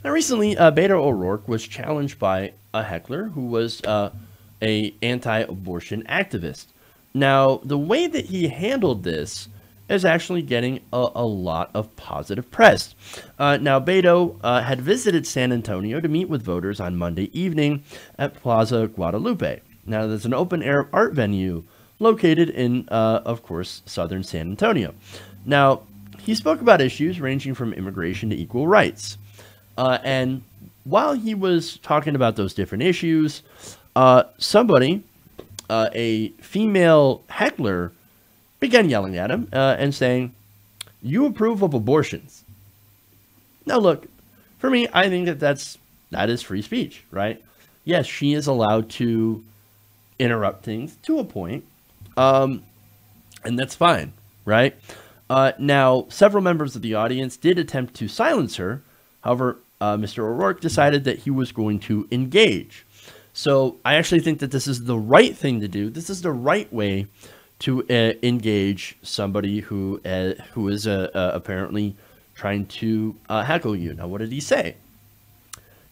Now, recently, Beto O'Rourke was challenged by a heckler who was a anti-abortion activist. Now, the way that he handled this is actually getting a lot of positive press. Now, Beto had visited San Antonio to meet with voters on Monday evening at Plaza Guadalupe. Now, there's an open-air art venue located in, of course, southern San Antonio. Now, he spoke about issues ranging from immigration to equal rights. And while he was talking about those different issues, somebody, a female heckler, began yelling at him and saying, "You approve of abortions." Now, look, for me, I think that is free speech, right? Yes, she is allowed to interrupt things to a point, and that's fine, right? Now, several members of the audience did attempt to silence her. However, Mr. O'Rourke decided that he was going to engage. So I actually think that this is the right thing to do. This is the right way to engage somebody who is apparently trying to heckle you. Now, what did he say?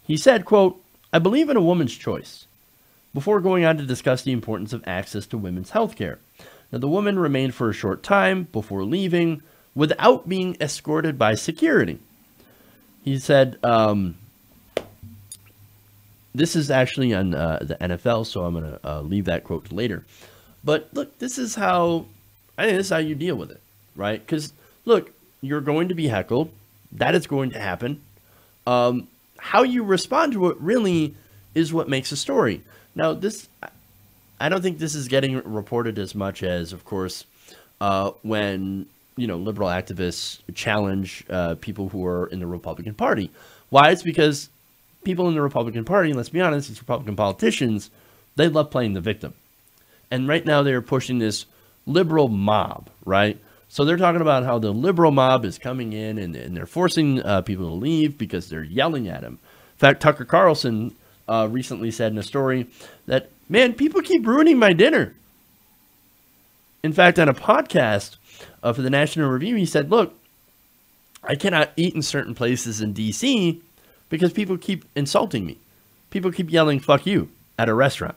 He said, quote, "I believe in a woman's choice," before going on to discuss the importance of access to women's health care. Now, the woman remained for a short time before leaving without being escorted by security. He said, this is actually on the NFL, so I'm going to leave that quote to later. But look, I think this is how you deal with it, right? Because look, you're going to be heckled. That is going to happen. How you respond to it really is what makes a story. Now, I don't think this is getting reported as much as, of course, when liberal activists challenge people who are in the Republican Party. Why? It's because people in the Republican Party, and let's be honest, these Republican politicians, they love playing the victim. And right now they're pushing this liberal mob, right? So they're talking about how the liberal mob is coming in and they're forcing people to leave because they're yelling at them. In fact, Tucker Carlson recently said in a story that, man, people keep ruining my dinner. In fact, on a podcast for the National Review, he said, look, I cannot eat in certain places in D.C. because people keep insulting me. People keep yelling, "Fuck you," at a restaurant.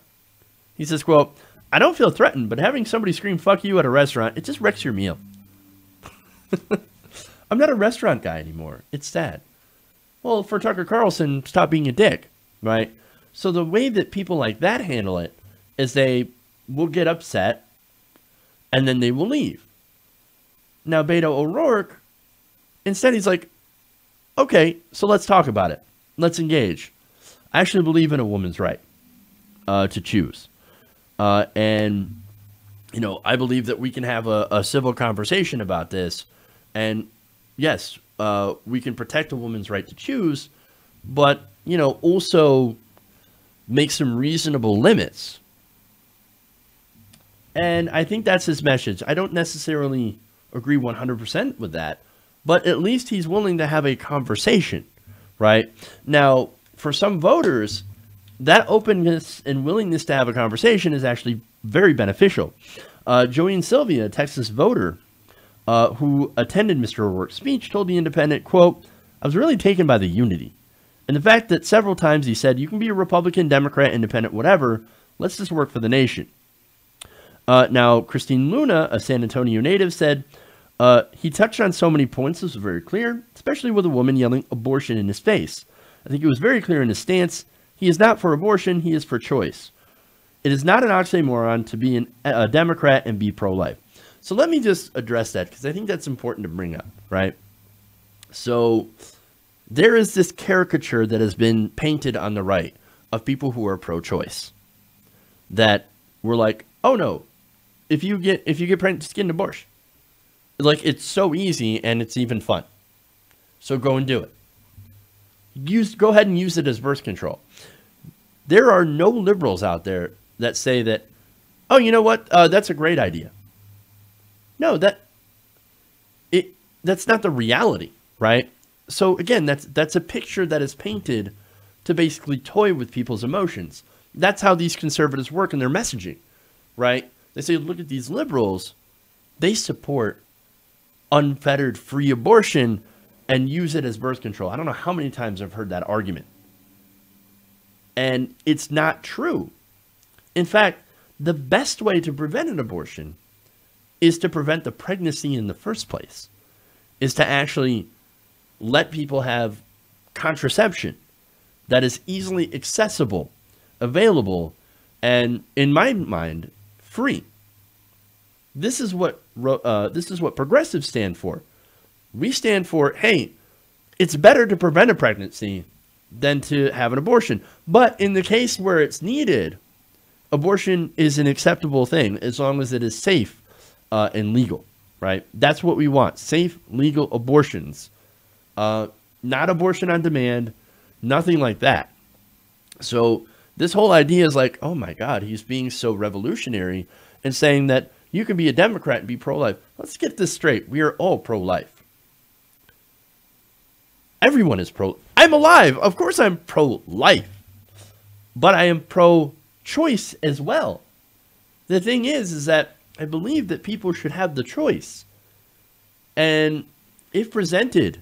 He says, quote, "I don't feel threatened, but having somebody scream 'fuck you' at a restaurant, it just wrecks your meal." I'm not a restaurant guy anymore. It's sad. Well, for Tucker Carlson, stop being a dick, right? So the way that people like that handle it is they will get upset and then they will leave. Now, Beto O'Rourke, instead, he's like, okay, so let's talk about it. Let's engage. I actually believe in a woman's right to choose. And, I believe that we can have a civil conversation about this. And yes, we can protect a woman's right to choose, but, also make some reasonable limits. And I think that's his message. I don't necessarily agree 100% with that, but at least he's willing to have a conversation, right? Now, for some voters, that openness and willingness to have a conversation is actually very beneficial. Joanne Sylvia, a Texas voter who attended Mr. O'Rourke's speech, told The Independent, quote, "I was really taken by the unity. And the fact that several times he said, you can be a Republican, Democrat, Independent, whatever, let's just work for the nation." Now, Christine Luna, a San Antonio native, said, he touched on so many points, this was very clear, especially with a woman yelling abortion in his face. I think it was very clear in his stance. He is not for abortion, he is for choice. It is not an oxymoron to be a Democrat and be pro-life. So let me just address that, because I think that's important to bring up, right? So there is this caricature that has been painted on the right of people who are pro-choice. That we're like, oh no, if you get pregnant, just get an abortion. Like, it's so easy and it's even fun. So go and do it. Go ahead and use it as birth control. There are no liberals out there that say that, oh, you know what, that's a great idea. No, that's not the reality, right? So again, that's a picture that is painted to basically toy with people's emotions. That's how these conservatives work in their messaging, right? They say, look at these liberals, they support unfettered free abortion, and use it as birth control. I don't know how many times I've heard that argument. And it's not true. In fact, the best way to prevent an abortion is to prevent the pregnancy in the first place, is to actually let people have contraception that is easily accessible, available, and in my mind, free. This is what progressives stand for. We stand for, hey, it's better to prevent a pregnancy than to have an abortion. But in the case where it's needed, abortion is an acceptable thing as long as it is safe and legal, right? That's what we want. Safe, legal abortions. Not abortion on demand, nothing like that. So this whole idea is like, oh my God, he's being so revolutionary and saying that you can be a Democrat and be pro-life. Let's get this straight. We are all pro-life. Everyone is pro. I'm alive. Of course I'm pro-life. But I am pro-choice as well. The thing is that I believe that people should have the choice. And if presented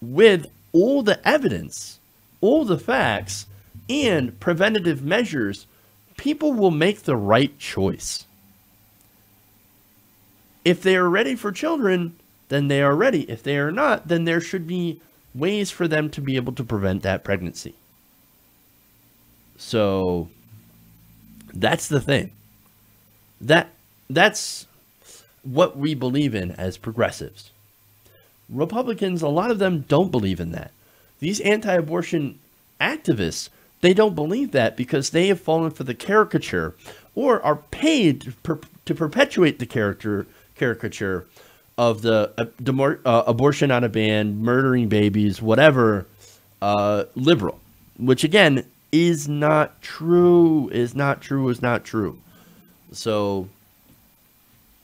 with all the evidence, all the facts, and preventative measures, people will make the right choice. If they are ready for children, then they are ready. If they are not, then there should be ways for them to be able to prevent that pregnancy. So that's the thing. That's what we believe in as progressives. Republicans, a lot of them don't believe in that. These anti-abortion activists, they don't believe that because they have fallen for the caricature or are paid to perpetuate the caricature of the abortion on a ban, murdering babies, whatever, liberal, which again is not true, is not true. So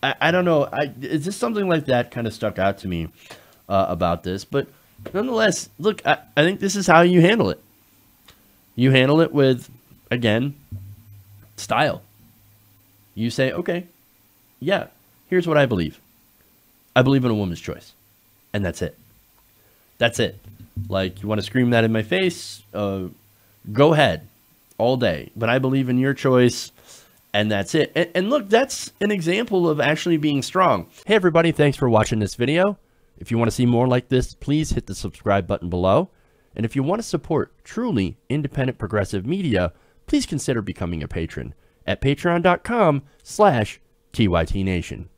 I don't know. It's just something like that kind of stuck out to me about this. But nonetheless, look, I think this is how you handle it. You handle it with, again, style. You say, okay, yeah, here's what I believe. I believe in a woman's choice. And that's it. That's it. Like, you want to scream that in my face? Go ahead. All day. But I believe in your choice. And that's it. And look, that's an example of actually being strong. Hey, everybody. Thanks for watching this video. If you want to see more like this, please hit the subscribe button below. And if you want to support truly independent progressive media, please consider becoming a patron at patreon.com/TYTNation.